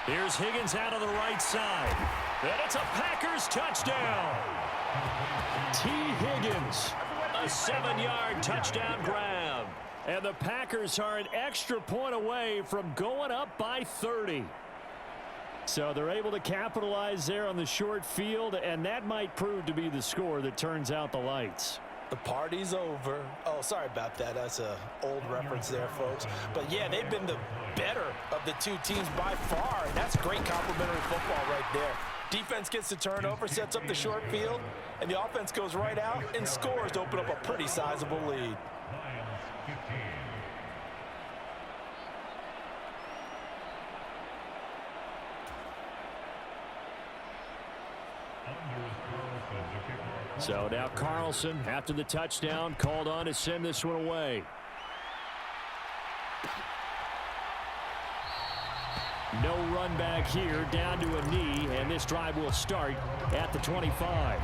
Here's Higgins out of the right side. And it's a Packers touchdown. T. Higgins, a 7-yard touchdown grab. And the Packers are an extra point away from going up by 30. So they're able to capitalize there on the short field, and that might prove to be the score that turns out the lights. The party's over. Oh, sorry about that. That's an old reference there, folks. But, yeah, they've been the better of the two teams by far, and that's great complimentary football right there. Defense gets the turnover, sets up the short field, and the offense goes right out and scores to open up a pretty sizable lead. So now Carlson, after the touchdown, called on to send this one away. No run back here, down to a knee, and this drive will start at the 25.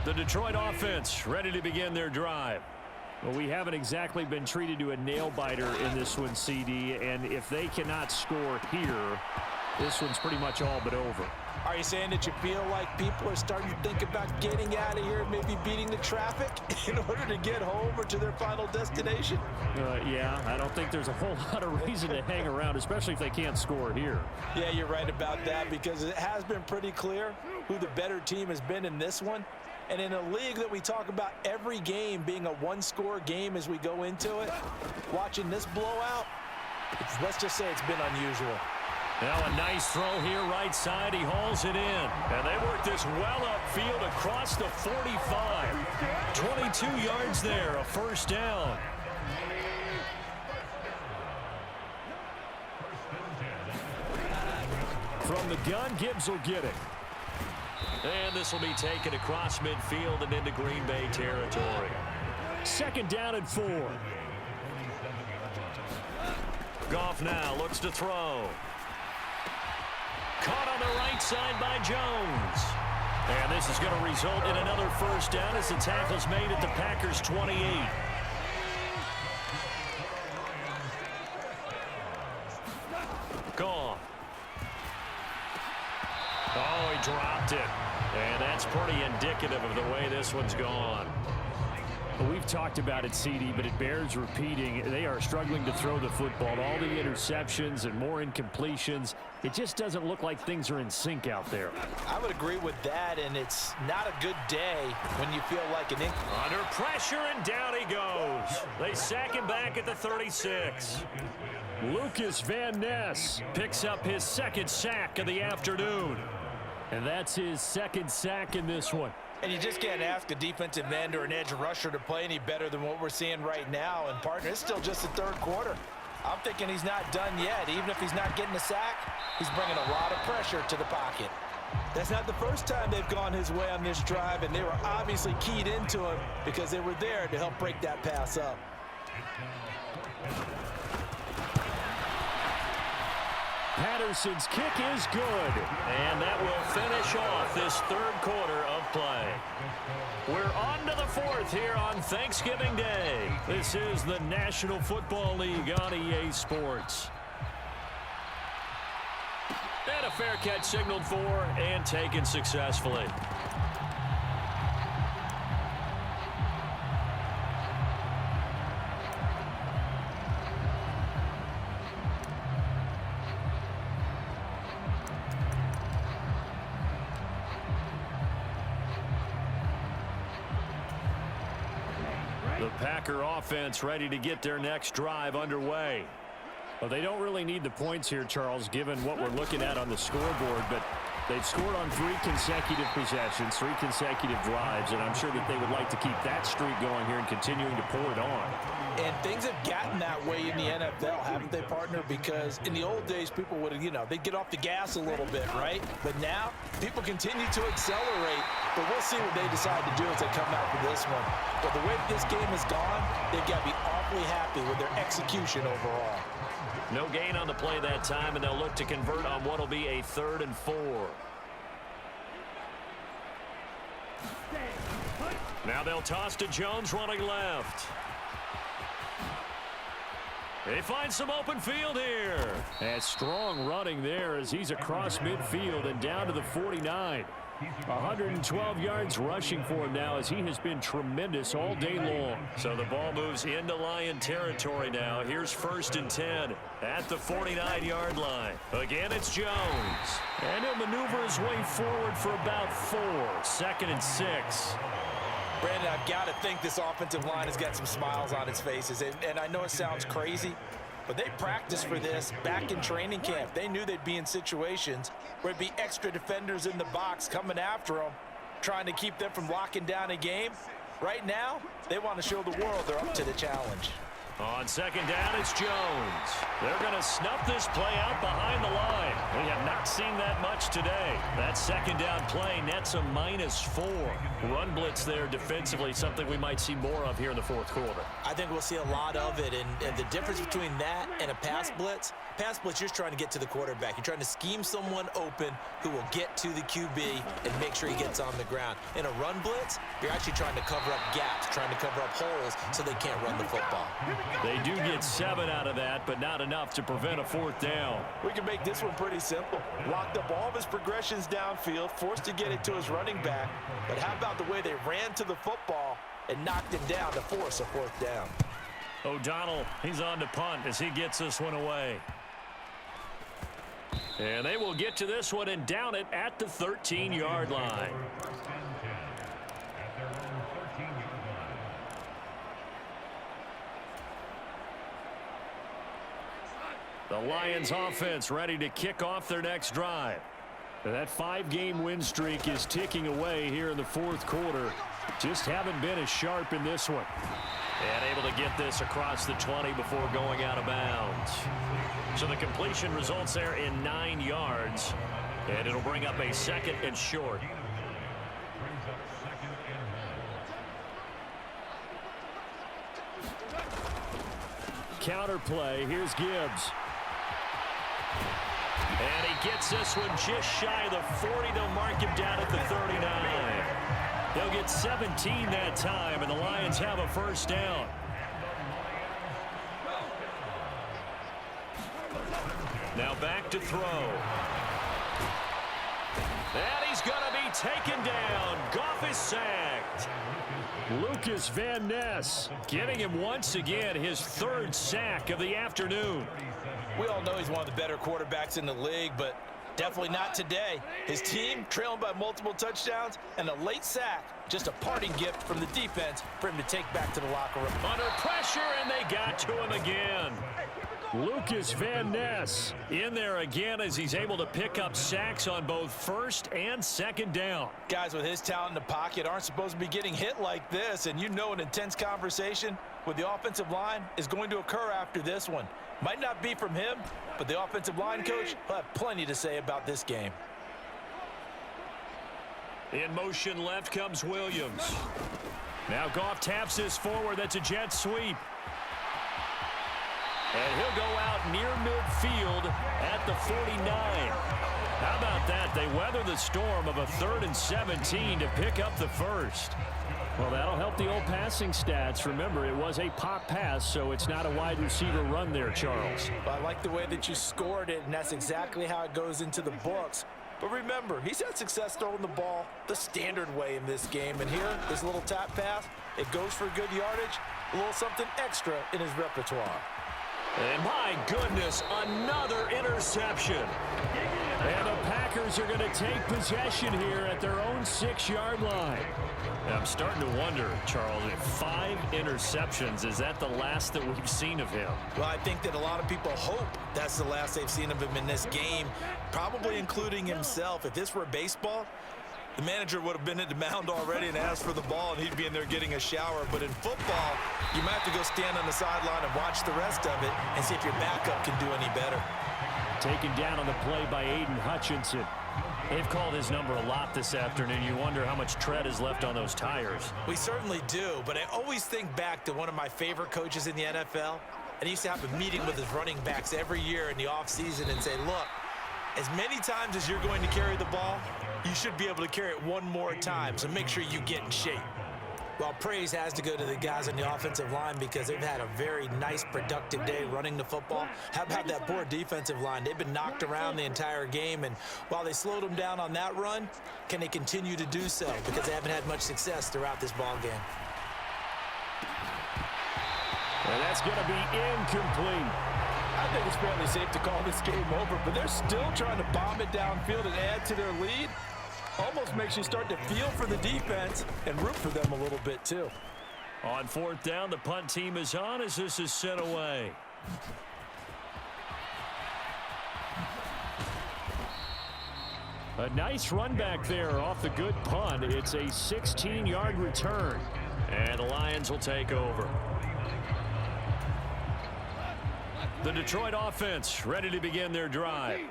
The Detroit offense ready to begin their drive. Well, we haven't exactly been treated to a nail-biter in this one, CD, and if they cannot score here, this one's pretty much all but over. Are you saying that you feel like people are starting to think about getting out of here, maybe beating the traffic in order to get home or to their final destination? Yeah, I don't think there's a whole lot of reason to hang around, especially if they can't score here. Yeah, you're right about that, because it has been pretty clear who the better team has been in this one. And in a league that we talk about every game being a one-score game as we go into it, watching this blowout, let's just say it's been unusual. Now a nice throw here right side. He hauls it in. And they work this well upfield across the 45. 22 yards there, a first down. From the gun, Gibbs will get it. And this will be taken across midfield and into Green Bay territory. Second down and 4. Goff now looks to throw. Caught on the right side by Jones. And this is going to result in another first down as the tackle's made at the Packers' 28. Goff. Oh, he dropped it. And that's pretty indicative of the way this one's gone. Well, we've talked about it, CD, but it bears repeating. They are struggling to throw the football. All the interceptions and more incompletions. It just doesn't look like things are in sync out there. I would agree with that, and it's not a good day when you feel like an under pressure, and down he goes. They sack him back at the 36. Lucas Van Ness picks up his second sack of the afternoon. And that's his second sack in this one. And you just can't ask a defensive end or an edge rusher to play any better than what we're seeing right now. And, partner, it's still just the third quarter. I'm thinking he's not done yet. Even if he's not getting a sack, he's bringing a lot of pressure to the pocket. That's not the first time they've gone his way on this drive, and they were obviously keyed into him because they were there to help break that pass up. Patterson's kick is good, and that will finish off this third quarter of play. We're on to the fourth here on Thanksgiving Day. This is the National Football League on EA Sports. And a fair catch signaled for and taken successfully. The Packer offense ready to get their next drive underway. Well, they don't really need the points here, Charles, given what we're looking at on the scoreboard, but they've scored on 3 consecutive possessions, 3 consecutive drives, and I'm sure that they would like to keep that streak going here and continuing to pour it on. And things have gotten that way in the NFL, haven't they, partner? Because in the old days, people would, they'd get off the gas a little bit, right? But now, people continue to accelerate. But we'll see what they decide to do as they come out for this one. But the way this game has gone, they've got to be awfully happy with their execution overall. No gain on the play that time, and they'll look to convert on what will be a 3rd and 4. Now they'll toss to Jones running left. They find some open field here. And strong running there as he's across midfield and down to the 49. 112 yards rushing for him now as he has been tremendous all day long. So the ball moves into Lion territory now. Here's 1st and 10 at the 49-yard line. Again, it's Jones. And he'll maneuver his way forward for about 4. 2nd and 6. Brandon, I've got to think this offensive line has got some smiles on its faces. And I know it sounds crazy, but they practiced for this back in training camp. They knew they'd be in situations where it'd be extra defenders in the box coming after them, trying to keep them from locking down a game. Right now, they want to show the world they're up to the challenge. On 2nd down, it's Jones. They're going to snuff this play out behind the line. We have not seen that much today. That 2nd down play nets a -4. Run blitz there defensively, something we might see more of here in the 4th quarter. I think we'll see a lot of it, and the difference between that and a pass blitz, you're trying to get to the quarterback. You're trying to scheme someone open who will get to the QB and make sure he gets on the ground. In a run blitz, you're actually trying to cover up gaps, trying to cover up holes so they can't run the football. They do get 7 out of that, but not enough to prevent a 4th down. We can make this one pretty simple. Locked up all of his progressions downfield, forced to get it to his running back. But how about the way they ran to the football and knocked him down to force a 4th down? O'Donnell, he's on to punt as he gets this one away. And they will get to this one and down it at the 13-yard line. The Lions offense ready to kick off their next drive. That 5-game win streak is ticking away here in the 4th quarter. Just haven't been as sharp in this one. And able to get this across the 20 before going out of bounds. So the completion results there in 9 yards. And it'll bring up a 2nd and short. Counter play. Here's Gibbs. And he gets this one just shy of the 40. They'll mark him down at the 39. They'll get 17 that time, and the Lions have a 1st down. Now back to throw. And he's going to be taken down. Goff is sacked. Lucas Van Ness getting him once again his 3rd sack of the afternoon. We all know he's one of the better quarterbacks in the league, but definitely not today. His team trailing by multiple touchdowns and a late sack. Just a parting gift from the defense for him to take back to the locker room. Under pressure, and they got to him again. Lucas Van Ness in there again as he's able to pick up sacks on both 1st and 2nd down. Guys with his talent in the pocket aren't supposed to be getting hit like this, and you know an intense conversation with the offensive line is going to occur after this one. Might not be from him, but the offensive line coach will have plenty to say about this game. In motion left comes Williams. Now Goff taps this forward. That's a jet sweep. And he'll go out near midfield at the 49. How about that? They weather the storm of a 3rd and 17 to pick up the 1st. Well, that'll help the old passing stats. Remember, it was a pop pass, so it's not a wide receiver run there, Charles. Well, I like the way that you scored it, and that's exactly how it goes into the books. But remember, he's had success throwing the ball the standard way in this game. And here, this little tap pass, it goes for good yardage, a little something extra in his repertoire. And my goodness, another interception. And the Packers are going to take possession here at their own 6-yard line. Now, I'm starting to wonder, Charles, if 5 interceptions, is that the last that we've seen of him? Well, I think that a lot of people hope that's the last they've seen of him in this game, probably including himself. If this were baseball, the manager would have been at the mound already and asked for the ball, and he'd be in there getting a shower. But in football, you might have to go stand on the sideline and watch the rest of it and see if your backup can do any better. Taken down on the play by Aiden Hutchinson. They've called his number a lot this afternoon. You wonder how much tread is left on those tires. We certainly do, but I always think back to one of my favorite coaches in the NFL, and he used to have a meeting with his running backs every year in the offseason and say, look, as many times as you're going to carry the ball, you should be able to carry it one more time, so make sure you get in shape. Well, praise has to go to the guys on the offensive line because they've had a very nice, productive day running the football. How about that poor defensive line? They've been knocked around the entire game, and while they slowed them down on that run, can they continue to do so? Because they haven't had much success throughout this ball game. And that's going to be incomplete. I think it's fairly safe to call this game over, but they're still trying to bomb it downfield and add to their lead. Almost makes you start to feel for the defense and root for them a little bit too. On fourth down, the punt team is on as this is sent away. A nice run back there off the good punt. It's a 16-yard return, and the Lions will take over. The Detroit offense ready to begin their drive.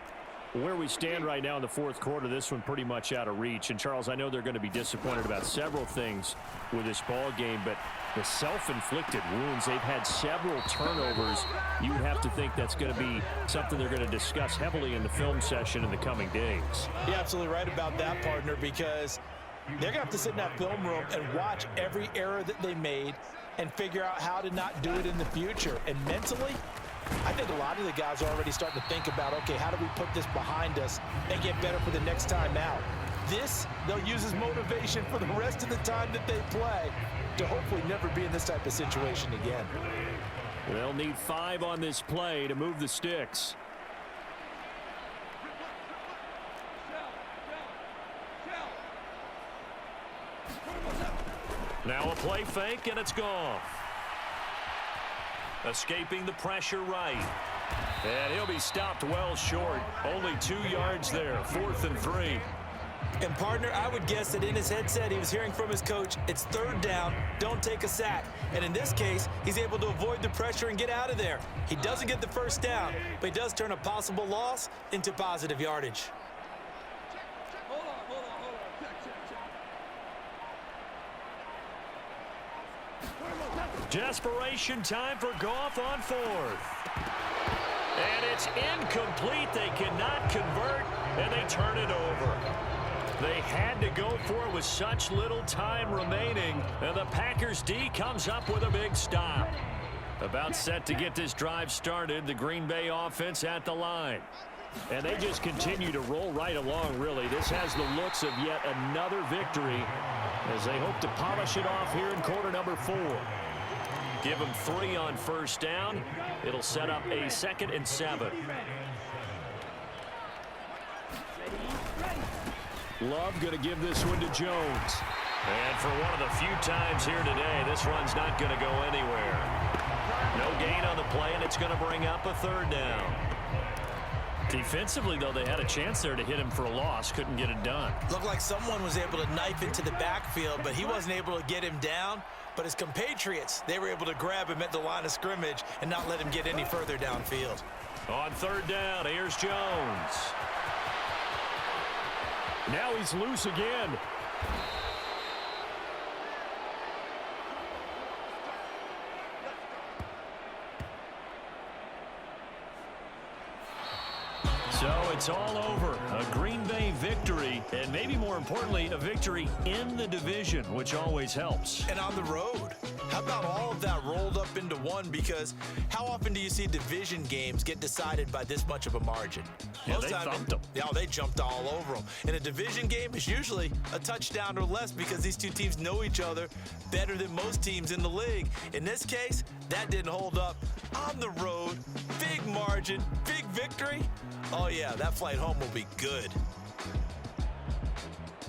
Where we stand right now in the fourth quarter, this one pretty much out of reach. And, Charles, I know they're going to be disappointed about several things with this ball game, but the self-inflicted wounds, they've had several turnovers. You would have to think that's going to be something they're going to discuss heavily in the film session in the coming days. You're absolutely right about that, partner, because they're going to have to sit in that film room and watch every error that they made and figure out how to not do it in the future. And mentally, I think a lot of the guys are already starting to think about, okay, how do we put this behind us and get better for the next time out? This, they'll use as motivation for the rest of the time that they play to hopefully never be in this type of situation again. They'll need 5 on this play to move the sticks. Now a play fake, and it's gone. Escaping the pressure right. And he'll be stopped well short. Only 2 yards there. 4th and 3. And, partner, I would guess that in his headset he was hearing from his coach, it's 3rd down, don't take a sack. And in this case, he's able to avoid the pressure and get out of there. He doesn't get the 1st down, but he does turn a possible loss into positive yardage. Desperation time for Goff on 4th. And it's incomplete. They cannot convert, and they turn it over. They had to go for it with such little time remaining, and the Packers D comes up with a big stop. About set to get this drive started, the Green Bay offense at the line. And they just continue to roll right along, really. This has the looks of yet another victory as they hope to polish it off here in quarter number 4. Give them 3 on 1st down. It'll set up a 2nd and 7. Love going to give this one to Jones. And for one of the few times here today, this one's not going to go anywhere. No gain on the play, and it's going to bring up a 3rd down. Defensively, though, they had a chance there to hit him for a loss. Couldn't get it done. Looked like someone was able to knife into the backfield, but he wasn't able to get him down. But his compatriots, they were able to grab him at the line of scrimmage and not let him get any further downfield. On 3rd down, here's Jones. Now he's loose again. So it's all over. A Green Bay victory, and maybe more importantly, a victory in the division, which always helps. And on the road. How about all of that rolled up into one? Because how often do you see division games get decided by this much of a margin? Yeah, they thumped them. Yeah, they jumped all over them. In a division game, it's usually a touchdown or less because these two teams know each other better than most teams in the league. In this case, that didn't hold up. On the road, big margin, big victory. Oh, yeah, that flight home will be good.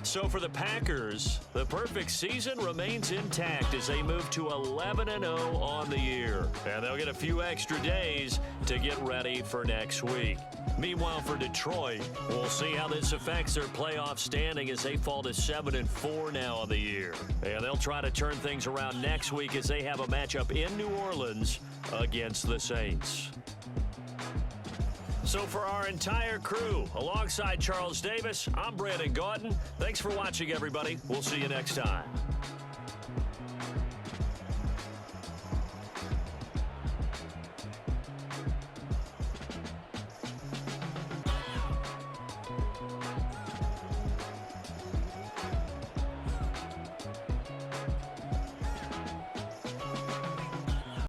So for the Packers, the perfect season remains intact as they move to 11-0 on the year. And they'll get a few extra days to get ready for next week. Meanwhile, for Detroit, we'll see how this affects their playoff standing as they fall to 7-4 now on the year. And they'll try to turn things around next week as they have a matchup in New Orleans against the Saints. So for our entire crew, alongside Charles Davis, I'm Brandon Gaudin. Thanks for watching, everybody. We'll see you next time.